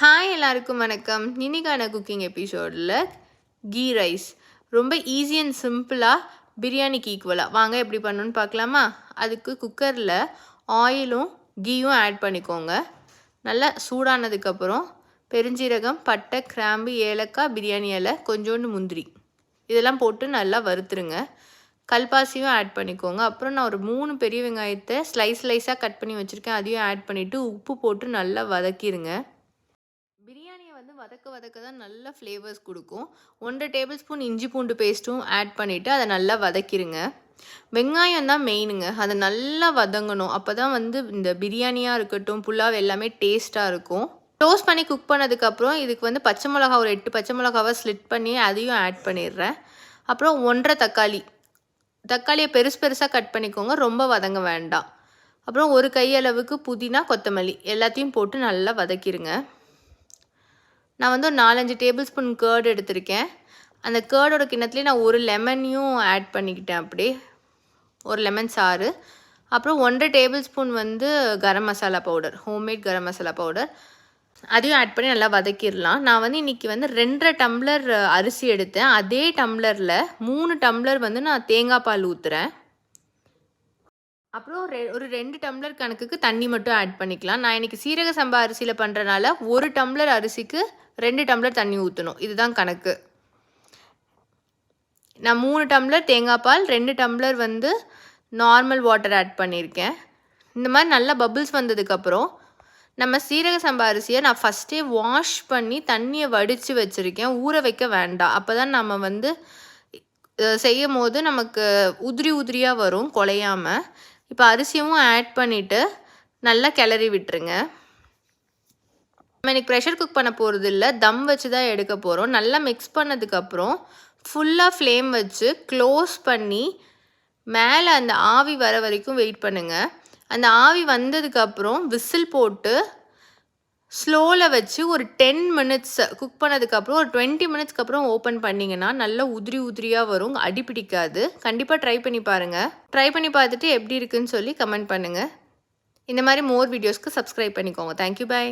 Hi எல்லாருக்கும் வணக்கம். இன்னைக்கான குக்கிங் எபிசோடில் கீ ரைஸ் ரொம்ப ஈஸி அண்ட் சிம்பிளாக பிரியாணிக்கு ஈக்குவலாக வாங்க எப்படி பண்ணணுன்னு பார்க்கலாமா. அதுக்கு குக்கரில் ஆயிலும் கீயும் ஆட் பண்ணிக்கோங்க. நல்லா சூடானதுக்கப்புறம் பெருஞ்சீரகம், பட்டை, கிராம்பு, ஏலக்காய், பிரியாணி இலை, கொஞ்சோண்டு முந்திரி இதெல்லாம் போட்டு நல்லா வறுத்துருங்க. கல்பாசியும் ஆட் பண்ணிக்கோங்க. அப்புறம் நான் ஒரு 3 பெரிய வெங்காயத்தை ஸ்லைஸாக கட் பண்ணி வச்சுருக்கேன். அதையும் ஆட் பண்ணிவிட்டு உப்பு போட்டு நல்லா வதக்கிடுங்க. பிரியாணியை வதக்க தான் நல்ல ஃப்ளேவர்ஸ் கொடுக்கும். 1.5 டேபிள் ஸ்பூன் இஞ்சி பூண்டு பேஸ்ட்டும் ஆட் பண்ணிவிட்டு அதை நல்லா வதக்கிடுங்க. வெங்காயம் தான் மெயினுங்க, அதை நல்லா வதங்கணும். அப்போ தான் இந்த பிரியாணியாக இருக்கட்டும், புலாவ் எல்லாமே டேஸ்ட்டாக இருக்கும். க்ளோஸ் பண்ணி குக் பண்ணதுக்கப்புறம் இதுக்கு பச்சை மிளகா ஒரு 8 பச்சை மிளகாவை ஸ்லிட் பண்ணி அதையும் ஆட் பண்ணிடுறேன். அப்புறம் 1.5 தக்காளியை பெருசாக கட் பண்ணிக்கோங்க, ரொம்ப வதங்க வேண்டாம். அப்புறம் ஒரு கையளவுக்கு புதினா, கொத்தமல்லி எல்லாத்தையும் போட்டு நல்லா வதக்கிடுங்க. நான் ஒரு 4-5 டேபிள் ஸ்பூன் கேர்டு எடுத்திருக்கேன். அந்த கேர்டோட கிண்ணத்துலேயே நான் ஒரு லெமனையும் ஆட் பண்ணிக்கிட்டேன். அப்படியே ஒரு லெமன் சாறு. அப்புறம் 1.5 table spoon garam masala powder, homemade garam masala powder, அதையும் ஆட் பண்ணி நல்லா வதக்கிடலாம். நான் இன்றைக்கி 2.5 டம்ளர் அரிசி எடுத்தேன். அதே டம்ளரில் 3 டம்ளர் நான் தேங்காய் பால் ஊற்றுறேன். அப்புறம் ஒரு 2 டம்ளர் கணக்குக்கு தண்ணி மட்டும் ஆட் பண்ணிக்கலாம். நான் இன்றைக்கி சீரக சம்பா அரிசியில் பண்ணுறனால 1 டம்ளர் அரிசிக்கு 2 டம்ளர் தண்ணி ஊற்றணும், இதுதான் கணக்கு. நான் 3 டம்ளர் தேங்காய் பால், 2 டம்ளர் நார்மல் வாட்டர் ஆட் பண்ணியிருக்கேன். இந்த மாதிரி நல்லா பபிள்ஸ் வந்ததுக்கப்புறம் நம்ம சீரக சம்பா அரிசியை நான் ஃபஸ்ட்டே வாஷ் பண்ணி தண்ணியை வடித்து வச்சுருக்கேன். ஊற வைக்க வேண்டாம். அப்போ தான் நம்ம செய்யும் போது நமக்கு உதிரியாக வரும், குலையாமல். இப்போ அரிசியும் ஆட் பண்ணிவிட்டு நல்லா கிளறி விட்டுருங்க. நம்ம இன்றைக்கி ப்ரெஷர் குக் பண்ண போகிறது இல்லை, தம் வச்சு தான் எடுக்க போகிறோம். நல்லா மிக்ஸ் பண்ணதுக்கப்புறம் ஃபுல்லாக ஃப்ளேம் வச்சு க்ளோஸ் பண்ணி மேலே அந்த ஆவி வர வரைக்கும் வெயிட் பண்ணுங்கள். அந்த ஆவி வந்ததுக்கப்புறம் விசில் போட்டு ஸ்லோவில் வச்சு ஒரு 10 மினிட்ஸ் குக் பண்ணதுக்கப்புறம் ஒரு 20 மினிட்ஸ்க்கு அப்புறம் ஓப்பன் பண்ணிங்கன்னா நல்லா உதிரியாக வரும், அடி பிடிக்காது. கண்டிப்பாக ட்ரை பண்ணி பாருங்கள். ட்ரை பண்ணி பார்த்துட்டு எப்படி இருக்குன்னு சொல்லி கமெண்ட் பண்ணுங்கள். இந்த மாதிரி மோர் வீடியோஸ்க்கு சப்ஸ்கிரைப் பண்ணிக்கோங்க. தேங்க்யூ, பாய்.